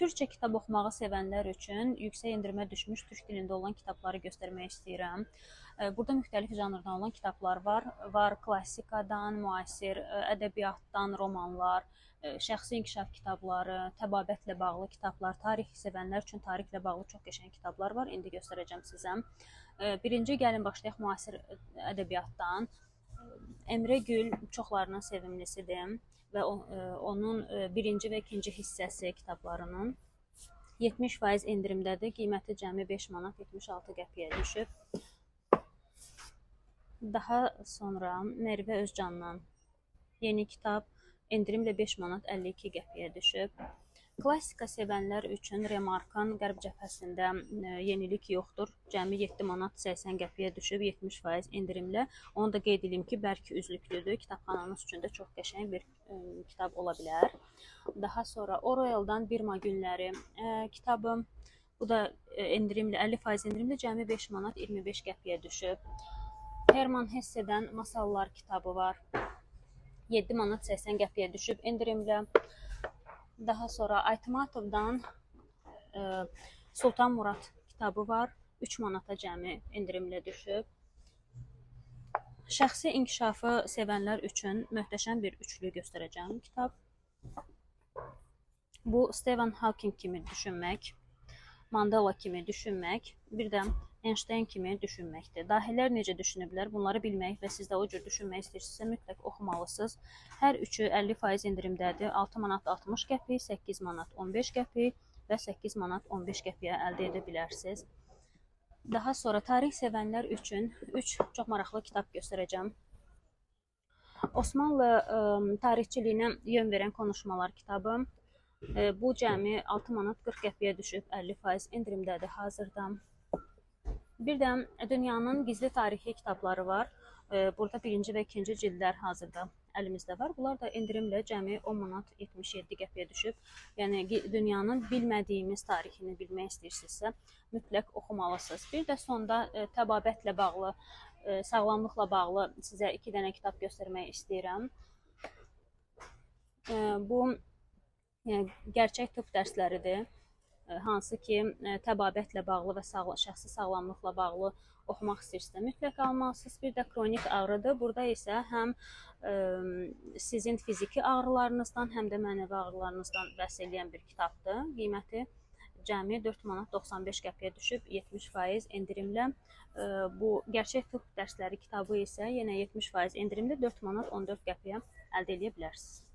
Türkçə kitab oxumağı sevənlər üçün yüksək endirimə düşmüş türk dilində olan kitabları göstərmək istəyirəm. Burada müxtəlif janrdan olan kitablar var. Var klassikadan, müasir ədəbiyyatdan romanlar, şəxsi inkişaf kitabları, təbabətlə bağlı kitablar, tarix sevənlər üçün tarixlə bağlı çox qəşəng kitablar var. İndi göstərəcəm sizə. Birinci gəlin başlayaq müasir ədəbiyyatdan. Emre Gül çoxlarının sevimlisidir və onun birinci və ikinci hissəsi kitablarının 70% endirimdədir. Qiyməti cəmi 5 manat 76 qəpiyə düşüb. Daha sonra Merve Özcandan yeni kitab endirimlə 5 manat 52 qəpiyə düşüb. Klassika sevənlər üçün Remarkın Qərb cəbhəsində yenilik yoxdur. Cəmi 7 manat 80 qəpiyə düşüb 70% endirimlə. Onu da qeyd edeyim ki, bərk üzlüklüdür. Kitabxananız üçün də çox qəşəng bir kitab ola bilər. Daha sonra Orwell'dan Birma günləri kitabı. Bu da endirimli 50% endirimli cəmi 5 manat 25 qəpiyə düşüb. Herman Hesse'dən Masallar kitabı var. 7 manat 80 qəpiyə düşüb endirimlə. Daha sonra Aytmatovdan Sultan Murad kitabı var. 3 manata cəmi endirimlə düşüb. Şəxsi inkişafı sevənlər üçün möhtəşəm bir üçlü göstərəcəm kitab. Bu Stephen Hawking kimi düşünmək, Mandela kimi düşünmək, bir də Einstein kimi düşünməkdir. Dahilər necə düşünüblər, bunları bilmək və siz də o cür düşünmək istəyirsinizsə mütləq oxumalısınız. Hər üçü 50% endirimdədir. 6 manat 60 qəpik, 8 manat 15 qəpik və 8 manat 15 qəpiyə əldə edə bilərsiniz. Daha sonra tarix sevənlər üçün 3 çox maraqlı kitab göstərəcəm. Osmanlı tarixçiliyinə yön verən konuşmalar kitabı. Bu cəmi 6 manat 40 qəpiyə düşüb, 50% endirimdədir hazırda. Bir də dünyanın gizli tarixi kitabları var. Burada birinci və ikinci cildlər hazırda əlimizdə var. Bunlar da endirimlə cəmi 10 manat 77 qəpiyə düşüb. Yəni dünyanın bilmədiyimiz tarixini bilmək istəyirsinizsə mütləq oxumalısınız. Bir də sonda təbabətlə bağlı, sağlamlıqla bağlı sizə 2 dənə kitab göstərmək istəyirəm. Bu gerçək tibb dərsləridir. Hansı ki, təbabətlə bağlı və şəxsi sağlamlıqla bağlı oxumaq istəyirsinizsə mütləq almalısınız. Bir də kronik ağrıdır. Burada isə həm sizin fiziki ağrılarınızdan, həm də mənəvi ağrılarınızdan bəhs edən bir kitabdır. Qiyməti cəmi 4 manat 95 qəpiyə düşüb, 70% endirimlə. Bu gerçək tibb dərsləri kitabı isə yenə 70% endirimlə 4 manat 14 qəpiyə əldə edə bilərsiniz.